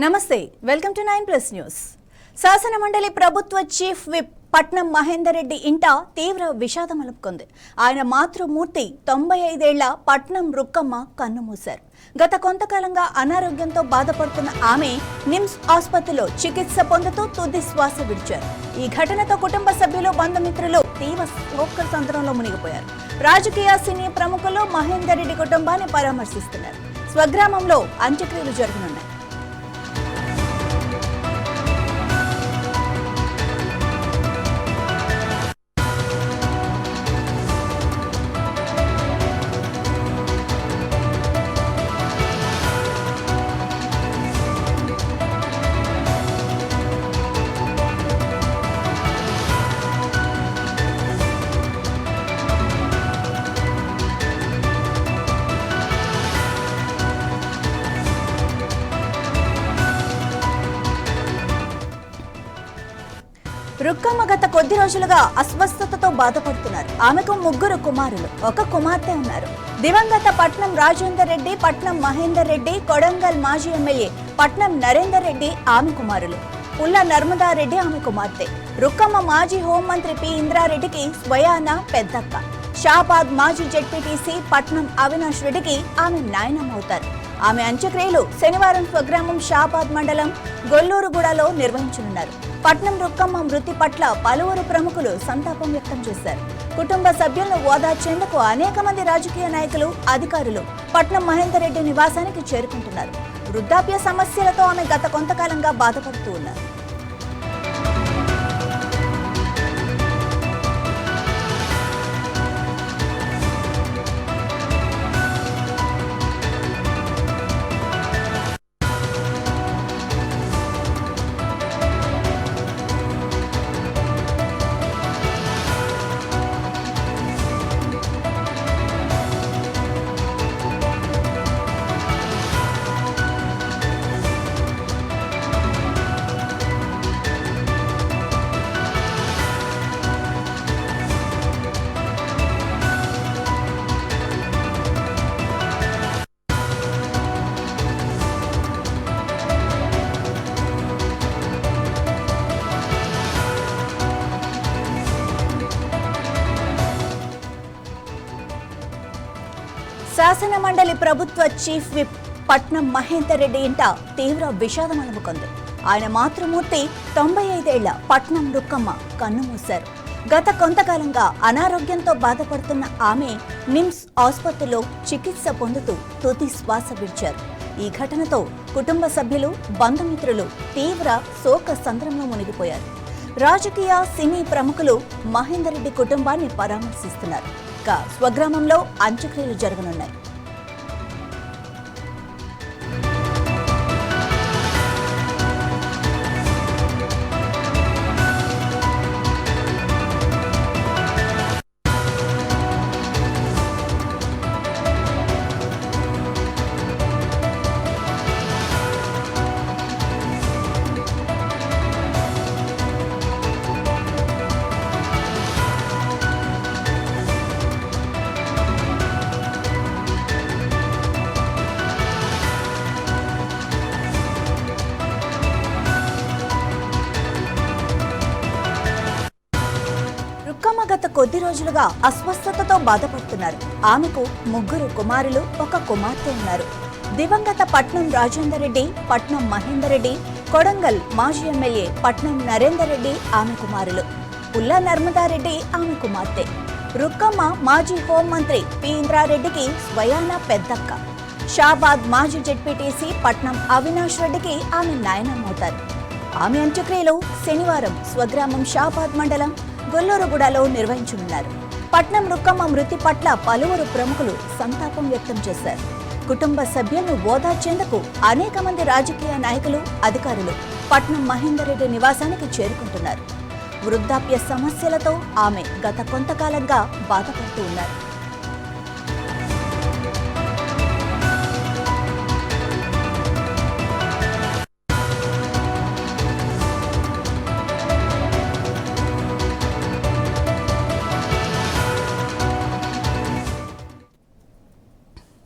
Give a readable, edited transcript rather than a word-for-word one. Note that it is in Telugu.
నమస్తే వెల్కమ్ టు 9+ న్యూస్. శాసన మండలి ప్రభుత్వ చీఫ్ విప్ పట్నం మహేందర్ రెడ్డి ఇంట తీవ్ర విషాదం అలుపుకుంది. ఆయన మాతృమూర్తి 95 ఏళ్ల పట్నం రుక్కమ్మ కన్నుమూశారు. గత కొంతకాలంగా అనారోగ్యంతో బాధపడుతున్న ఆమె నిమ్స్ ఆసుపత్రిలో చికిత్స పొందుతూ తుది శ్వాస విడిచారు. ఈ ఘటనతో కుటుంబ సభ్యులు బంధుమిత్రులు తీవ్ర శోక సంద్రంలో మునిగిపోయారు. రాజకీయ సినీ ప్రముఖులు మహేందర్ రెడ్డి కుటుంబాన్ని పరామర్శిస్తున్నారు. స్వగ్రామంలో అంత్యక్రియలు జరగనున్నాయి. రుక్కమ్మ గత కొద్ది రోజులుగా అస్వస్థతతో బాధపడుతున్నారు. ఆమెకు 3 కుమారులు, 1 కుమార్తె ఉన్నారు. దివంగత పట్నం రాజేందర్ రెడ్డి, పట్నం మహేందర్ రెడ్డి, కొడంగల్ మాజీ ఎమ్మెల్యే పట్నం నరేందర్ రెడ్డి ఆమె కుమారులు, పుల్ల నర్మదారెడ్డి ఆమె కుమార్తె. రుక్కమ్మ మాజీ హోంమంత్రి పి ఇంద్రారెడ్డికి స్వయాన పెద్దక్క. షాబాద్ మాజీ జెడ్పీటీసీ పట్నం అవినాష్ రెడ్డికి ఆమె నాయనమవుతారు. ఆమె అంత్యక్రియలు శనివారం స్వగ్రామం షాబాద్ మండలం గొల్లూరుగూడలో నిర్వహించనున్నారు. పట్నం రుక్కమ్మ మృతి పట్ల పలువురు ప్రముఖులు సంతాపం వ్యక్తం చేశారు. కుటుంబ సభ్యులను ఓదార్చేందుకు అనేక మంది రాజకీయ నాయకులు, అధికారులు పట్నం మహేందర్ రెడ్డి నివాసానికి చేరుకుంటున్నారు. వృద్ధాప్య సమస్యలతో ఆమె గత కొంతకాలంగా బాధపడుతూ ఉన్నారు. శాసన మండలి ప్రభుత్వ చీఫ్ విప్ పట్నం మహేందర్ రెడ్డి ఇంట తీవ్ర విషాదం అలుముకుంది. ఆయన మాతృమూర్తి 95 ఏళ్ల పట్నం రుక్కమ్మ కన్నుమూశారు. గత కొంతకాలంగా అనారోగ్యంతో బాధపడుతున్న ఆమె నిమ్స్ ఆసుపత్రిలో చికిత్స పొందుతూ తుది శ్వాస విడిచారు. ఈ ఘటనతో కుటుంబ సభ్యులు, బంధుమిత్రులు తీవ్ర శోక సంద్రంలో మునిగిపోయారు. రాజకీయ సినీ ప్రముఖులు మహేందర్ రెడ్డి కుటుంబాన్ని పరామర్శిస్తున్నారు. స్వగ్రామంలో అంత్యక్రియలు జరగనున్నాయి. రుక్కమ్మ గత కొద్ది రోజులుగా అస్వస్థతతో బాధపడుతున్నారు. ఆమెకు 3 కుమారులు, 1 కుమార్తె ఉన్నారు. దివంగత పట్నం రాజేందర్ రెడ్డి, పట్నం మహేందర్ రెడ్డి, కొడంగల్ మాజీ ఎమ్మెల్యే పట్నం నరేందర్ రెడ్డి ఆమె కుమారులు, పుల్ల నర్మదారెడ్డి ఆమె కుమార్తె. రుక్కమ్మ మాజీ హోంమంత్రి పి ఇంద్రారెడ్డికి స్వయాన పెద్దక్క. షాబాద్ మాజీ జెడ్పీటీసీ పట్నం అవినాష్ రెడ్డికి ఆమె నాయనమవుతారు. ఆమె అంత్యక్రియలు శనివారం స్వగ్రామం షాబాద్ మండలం గొల్లూరుగూడలో నిర్వహించనున్నారు. పట్నం రుక్కమ్మ మృతి పట్ల పలువురు ప్రముఖులు సంతాపం వ్యక్తం చేశారు. కుటుంబ సభ్యులను ఓదార్చేందుకు అనేక మంది రాజకీయ నాయకులు, అధికారులు పట్నం మహేందర్ రెడ్డి నివాసానికి చేరుకుంటున్నారు. వృద్ధాప్య సమస్యలతో ఆమె గత కొంతకాలంగా బాధపడుతూ ఉన్నారు.